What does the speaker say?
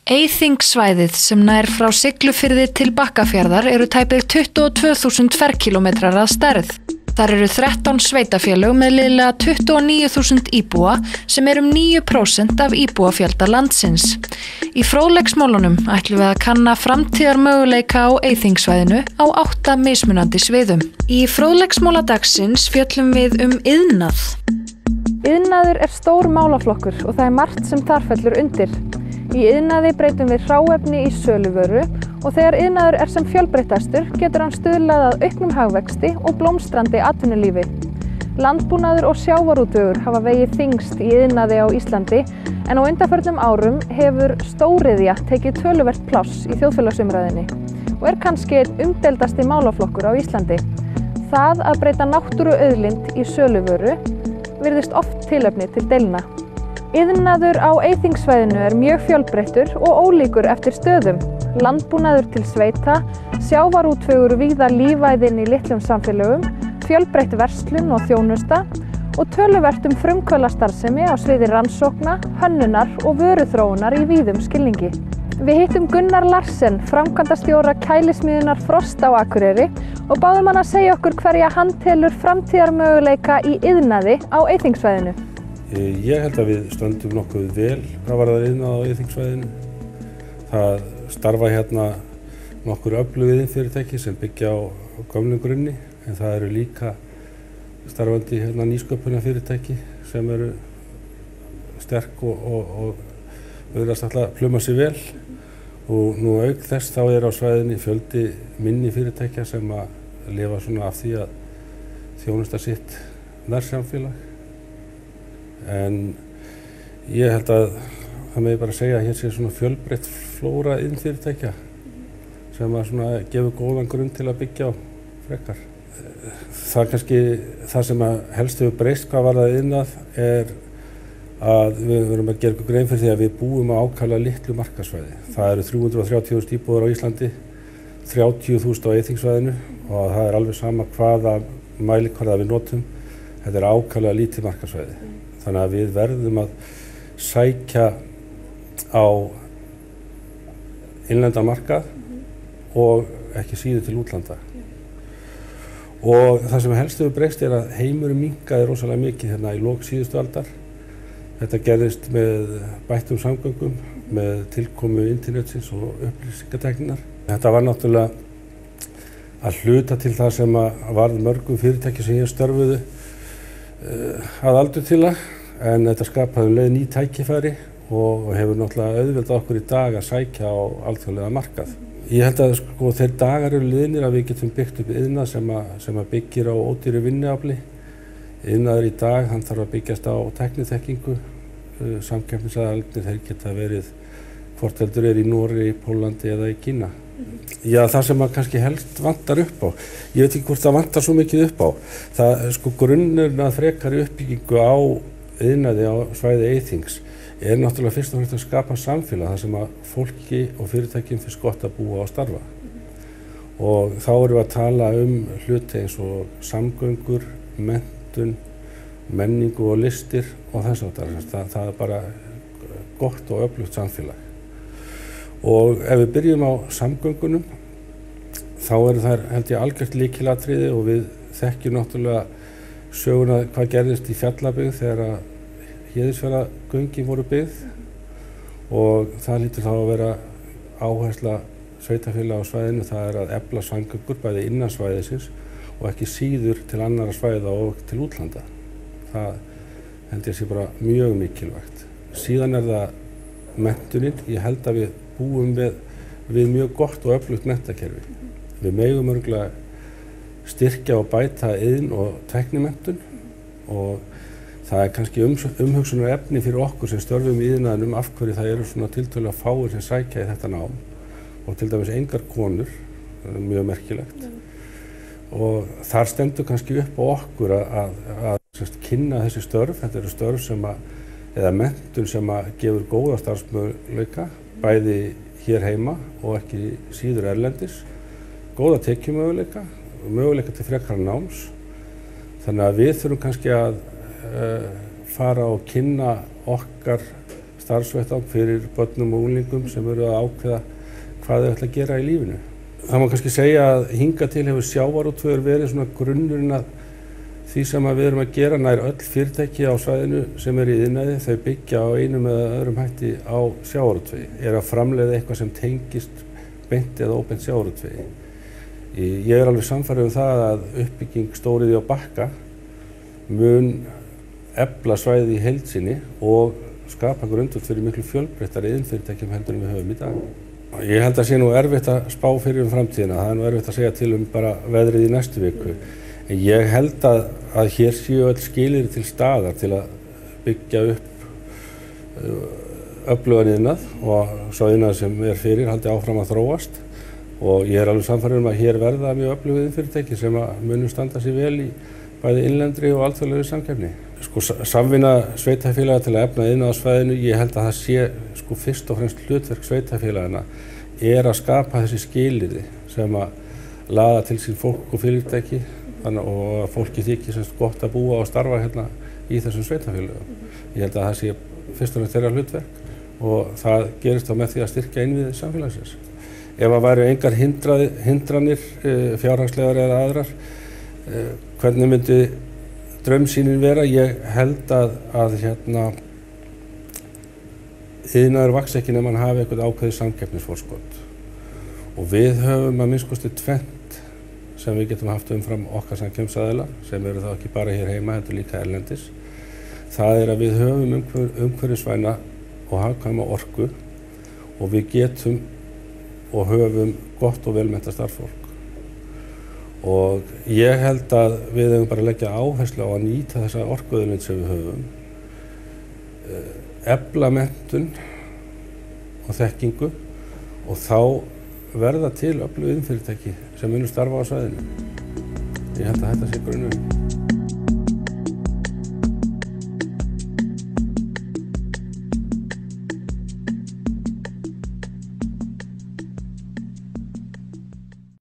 Eyþingssvæðið sem nær frá Siglufirði til Bakkafjarðar eru tæpir 22.000 ferkílómetrar að stærð. Þar eru 13 sveitafélög með liðlega 29.000 íbúa sem eru 9% af íbúafjölda landsins. Í fróðleiksmálunum ætlum við að kanna framtíðarmöguleika á Eyþingssvæðinu á 8 mismunandi sviðum. Í fróðleiksmála dagsins fjöllum við iðnað. Iðnaður er stór málaflokkur og það er margt sem þar fellur undir. Í iðnaði breytum við hráefni í söluvöru og þegar iðnaður er sem fjölbreyttastur getur hann stuðlað að auknum hagvexti og blómstrandi atvinnulífi. Landbúnaður og sjávarútvegur hafa vegið þyngst í iðnaði á Íslandi en á undanförnum árum hefur stóriðja tekið töluvert pláss í þjóðfélagsumræðunni og er kannski einn umdeildasti málaflokkur á Íslandi. Það að breyta náttúruauðlind í söluvöru virðist oft tilefni til deilna. Iðnaður á Eyþingssvæðinu er mjög fjölbreyttur og ólíkur eftir stöðum. Landbúnaður til sveita, sjávarútvegur víða lífæðin í litlum samfélögum, fjölbreytt verslun og þjónusta og töluvert frumkvöðlastarfsemi á sviði rannsókna, hönnunar og vöruþróunar í víðum skilningi. Við hittum Gunnar Larsen, framkvæmdastjóra kælismiðjunnar Frost á Akureyri og báðum hann að segja okkur hverja hann telur framtíðarmöguleika í iðnaði á Eyþingssvæðinu. Ég held að við stöndum nokkuð vel hvað varðar iðnað á Eyþingssvæðinu. Það starfa hérna nokkur öflug iðnfyrirtæki sem byggja á gömlum grunni en það eru líka starfandi nýsköpunarfyrirtæki sem eru sterk og virðast alltaf að pluma sig vel. Og nú auk þess þá á svæðinni fjöldi minni fyrirtækja sem að lifa svona af því að þjónusta sitt nærsamfélag. En ég held að það megi bara segja að hér sé svona fjölbreytt flóra iðnfyrirtækja sem að svona gefur góðan grunn til að byggja á frekar. Það er kannski það sem að helst hefur breyst hvað varðar iðnað er að við verðum að gera okkur grein fyrir því að við búum á ákaflega litlu markaðssvæði. Það eru 330.000 íbúðir á Íslandi, 30.000 á Eyþingssvæðinu og það er alveg sama hvaða mælikvarða við notum. Þetta er ákaflega lítið markaðssvæði. Þannig að við verðum að sækja á innlendan markað og ekki síður til útlanda. Og það sem helst hefur breyst er að heimurinn minnkaði rosalega mikið hérna í lok síðustu aldar. Þetta gerðist með bættum samgöngum, með tilkomu internetsins og upplýsingatækninnar. Þetta var náttúrulega að hluta til það sem varð mörgum fyrirtæki sem hér störfuðu að aldur til það, en þetta skapaði leið ný tækifæri og hefur náttúrulega auðveldað okkur í dag að sækja á alþjóðlega markað. Ég held að þeir dagar eru liðnir að við getum byggt upp iðnað sem að byggir á ódýru vinnuafli. Iðnaður í dag, hann þarf að byggjast á tækniþekkingu, samkeppnisaðilarnir þeir geta verið hvort heldur í Noregi, Pólandi eða í Kína. Já, það sem að kannski helst vantar upp á, ég veit ekki hvort það vantar svo mikið upp á, það grunnurinn að frekari uppbyggingu á iðnaði á svæði Eyþings er náttúrulega fyrst og fremst að skapa samfélag þar sem að fólki og fyrirtækjum finnst gott að búa og starfa. Og þá erum við að tala hluti eins og samgöngur, menntun, menningu og listir og þess aftar. Það er bara gott og öflugt samfélag. Og ef við byrjum á samgöngunum, þá eru þær held ég algjört lykilatriði og við þekkjum náttúrulega söguna hvað gerðist í Fjallabyggð þegar að Héðinsfjarðargöngin voru byggð og það hlýtur þá að vera áhersla sveitarfélaga á svæðinu, það er að efla samgöngur bæði innan svæðisins og ekki síður til annarra svæða og til útlanda. Það held ég sé bara mjög mikilvægt. Síðan er það menntunin, ég held að við búum við mjög gott og öflugt menntakerfi. Við megum örugglega styrkja og bæta iðn- og tæknimenntun og það er kannski umhugsunar efni fyrir okkur sem störfum í iðnaðinum af hverju það eru svona tiltölulega fáir sem sækja í þetta nám og til dæmis engar konur, mjög merkilegt. Og þar stendur kannski upp á okkur að kynna þessi störf, þetta eru störf eða menntun sem gefur góða starfsmöguleika, bæði hér heima og ekki síður erlendis, góða tekjumöguleika, möguleika til frekara náms. Þannig að við þurfum kannski að fara og kynna okkar starfsvettvang fyrir börnum og unglingum sem eru að ákveða hvað þau ætla að gera í lífinu. Það má kannski segja að hingað til hefur sjávarútvegur verið svona grunnurinn að því sem við erum að gera. Nær öll fyrirtæki á svæðinu sem eru í iðnaði, þau byggja á einum eða öðrum hætti á sjávarútvegi, að framleiða eitthvað sem tengist beint eða óbeint sjávarútvegi. Ég er alveg sannfærður það að uppbygging stóriðju á Bakka mun efla svæðið í heild sinni og skapa grundvöll fyrir miklu fjölbreyttari iðnfyrirtækjum heldur en við höfum í dag. Ég held að sé nú erfitt að spá fyrir framtíðina, það er nú erfitt að segja til bara veðrið í næstu viku. En ég held að hér séu öll skilyrði til staðar til að byggja upp öflugan iðnað og sá iðnað sem fyrir haldi áfram að þróast. Og ég er alveg sannfærður að hér verða mjög öflug iðnfyrirtæki sem munu standa sig vel í bæði innlendri og alþjóðlegri samkeppni. Samvinna sveitarfélaga til að efla iðnað á svæðinu, ég held að það sé fyrst og fremst hlutverk sveitarfélagana að skapa þessi skilyrði sem að laða til sín fólk og fyrirtæki og að fólki þykir gott að búa og starfa hérna í þessum sveitarfélagum. Ég held að það sé fyrst og fremst þeirra hlutverk og það gerist þá með því að styrkja innviði samfélagsins. Ef það væru engar hindranir, fjárhagslegar eða aðrar, hvernig myndi draumsýnin vera? Ég held að iðnaður vaks ekki nema hann hafi eitthvað ákveðið samkeppnisforskot. Og við höfum að minnsta tvennt sem við getum haft umfram okkar samkeppnisaðila, sem eru þá ekki bara hér heima, heldur líka erlendis. Það að við höfum umhverfisvæna og hagkvæma orku og við getum og höfum gott og velmenntað starfsfólk. Og ég held að við hefum bara að leggja áherslu á að nýta þessa orkuauðlind sem við höfum, efla menntun og þekkingu og þá verða til öflug iðnfyrirtæki sem munu starfa á svæðinu. Ég held að þetta sé grunnurinn.